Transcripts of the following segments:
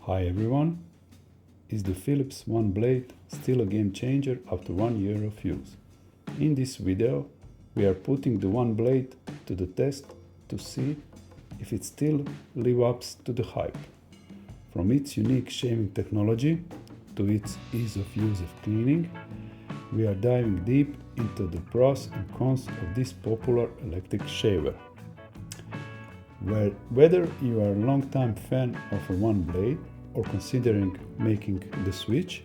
Hi everyone, is the Philips OneBlade still a game changer after 1 year of use? In this video, we are putting the OneBlade to the test to see if it still lives up to the hype. From its unique shaving technology to its ease of use of cleaning, we are diving deep into the pros and cons of this popular electric shaver. Whether you are a long-time fan of a OneBlade or considering making the switch,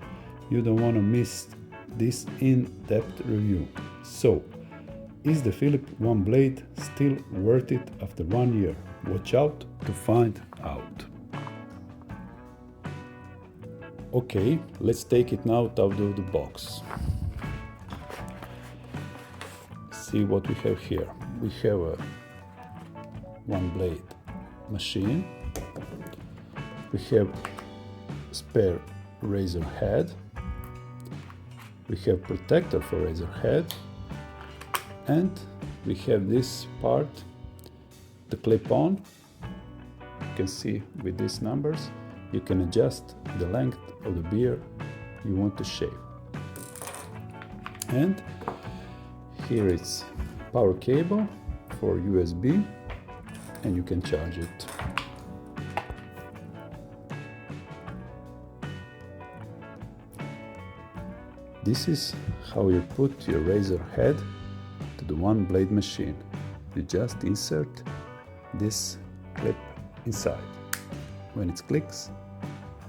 you don't want to miss this in-depth review. So, is the Philips OneBlade still worth it after 1 year? Watch out to find out. Okay, let's take it now out of the box. See what we have here. We have a OneBlade machine. We have spare razor head. We have protector for razor head. And we have this part, the clip-on. You can see with these numbers, you can adjust the length of the beard you want to shave. And here it's power cable for USB, and you can charge it. This is how you put your razor head to the OneBlade machine. You just insert this clip inside. When it clicks,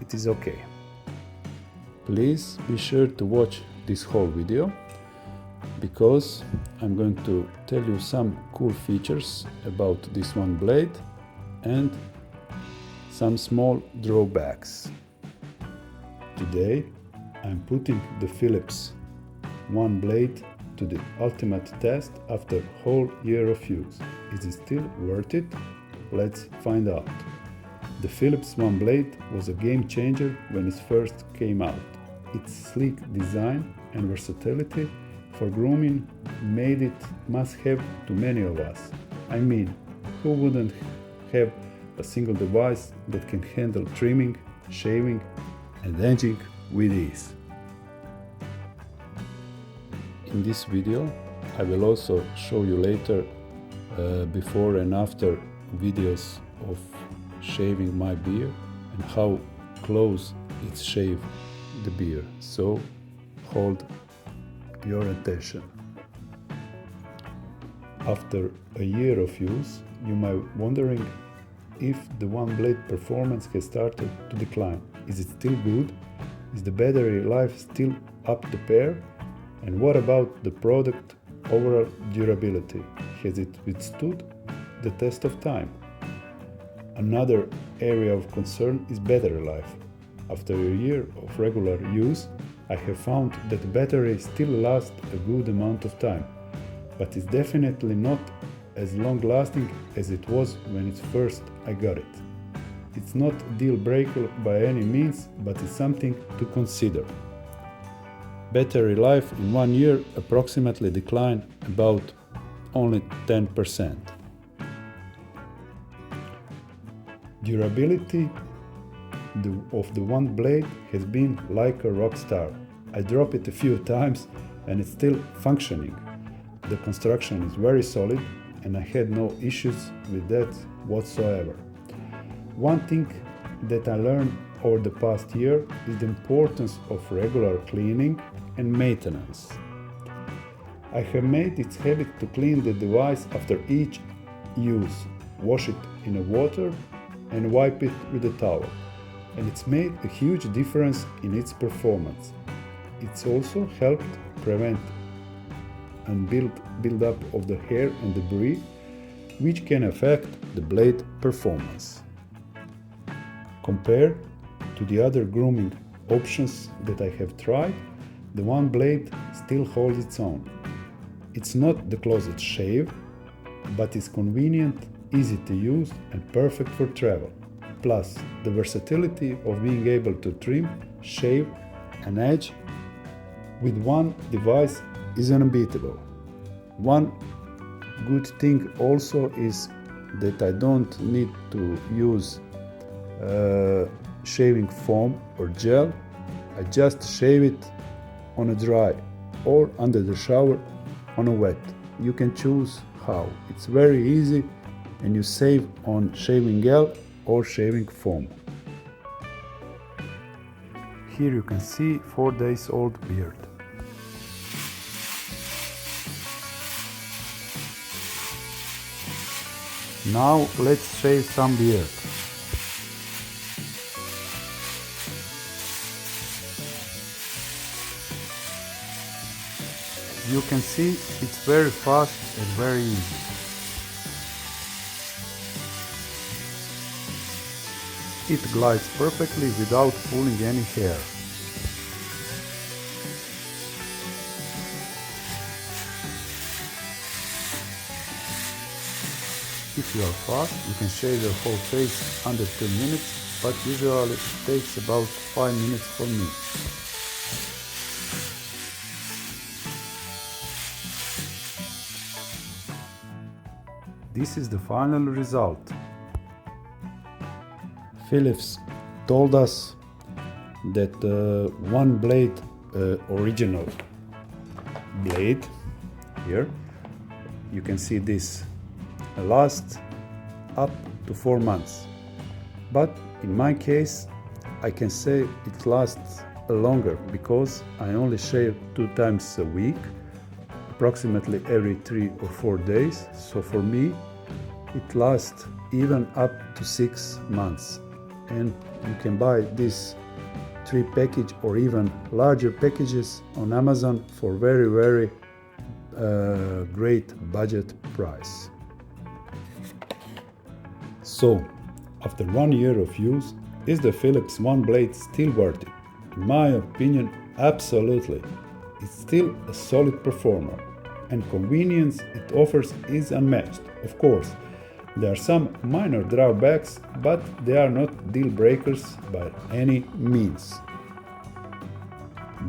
it is okay. Please be sure to watch this whole video, because I'm going to tell you some cool features about this OneBlade and some small drawbacks. Today I'm putting the Philips OneBlade to the ultimate test after a whole year of use. Is it still worth it? Let's find out. The Philips OneBlade was a game changer when it first came out. Its sleek design and versatility for grooming made it must-have to many of us. I mean, who wouldn't have a single device that can handle trimming, shaving, and edging with ease? In this video, I will also show you later before and after videos of shaving my beard and how close it shaves the beard. So hold your attention. After a year of use, you might be wondering if the OneBlade performance has started to decline. Is it still good? Is the battery life still up to par? And what about the product overall durability? Has it withstood the test of time? Another area of concern is battery life. After a year of regular use, I have found that the battery still lasts a good amount of time, but it's definitely not as long lasting as it was when I got it. It's not a deal breaker by any means, but it's something to consider. Battery life in 1 year approximately declined about only 10%. Durability of the OneBlade has been like a rock star. I dropped it a few times and it's still functioning. The construction is very solid and I had no issues with that whatsoever. One thing that I learned over the past year is the importance of regular cleaning and maintenance. I have made it a habit to clean the device after each use, wash it in water and wipe it with a towel. And it's made a huge difference in its performance. It's also helped prevent and build up of the hair and debris, which can affect the blade performance. Compared to the other grooming options that I have tried, the OneBlade still holds its own. It's not the closest shave, but it's convenient, easy to use, and perfect for travel. Plus, the versatility of being able to trim, shave, and edge with one device is unbeatable. One good thing also is that I don't need to use shaving foam or gel, I just shave it on a dry or under the shower on a wet. You can choose how. It's very easy and you save on shaving gel or shaving foam. Here you can see 4 days old beard. Now let's shave some beard. You can see it's very fast and very easy. It glides perfectly without pulling any hair. If you are fast, you can shave your whole face under 2 minutes, but usually it takes about 5 minutes for me. This is the final result. Philips told us that OneBlade original blade, here you can see this, lasts up to 4 months. But in my case, I can say it lasts longer because I only shave 2 times a week, approximately every 3 or 4 days. So for me, it lasts even up to 6 months. And you can buy this 3 package or even larger packages on Amazon for very great budget price. So, after 1 year of use, is the Philips OneBlade still worth it? In my opinion, absolutely. It's still a solid performer, and convenience it offers is unmatched. Of course, there are some minor drawbacks, but they are not deal breakers by any means.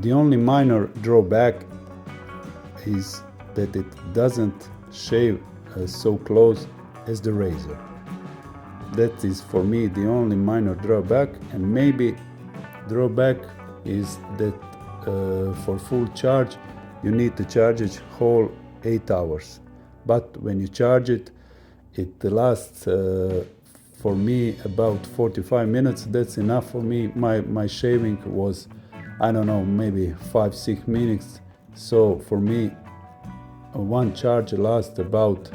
The only minor drawback is that it doesn't shave so close as the razor. That is for me the only minor drawback, and maybe drawback is that for full charge you need to charge it whole 8 hours. But when you charge it, it lasts for me about 45 minutes. That's enough for me. My shaving was, I don't know, maybe 5-6 minutes. So for me, one charge lasts about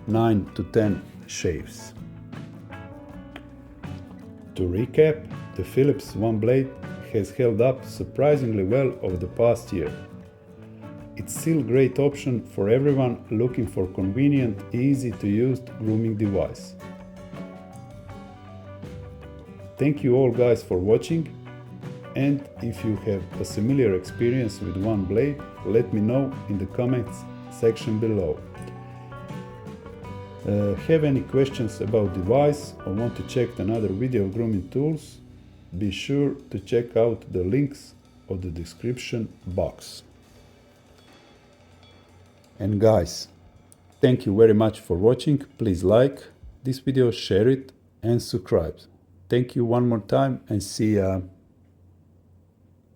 9 to 10 shaves. To recap, the Philips OneBlade has held up surprisingly well over the past year. It's still a great option for everyone looking for convenient, easy to use grooming device. Thank you all guys for watching, and if you have a similar experience with OneBlade, let me know in the comments section below. Have any questions about device or want to check another video grooming tools? Be sure to check out the links of the description box. And guys, thank you very much for watching. Please like this video, share it and subscribe. Thank you one more time and see ya.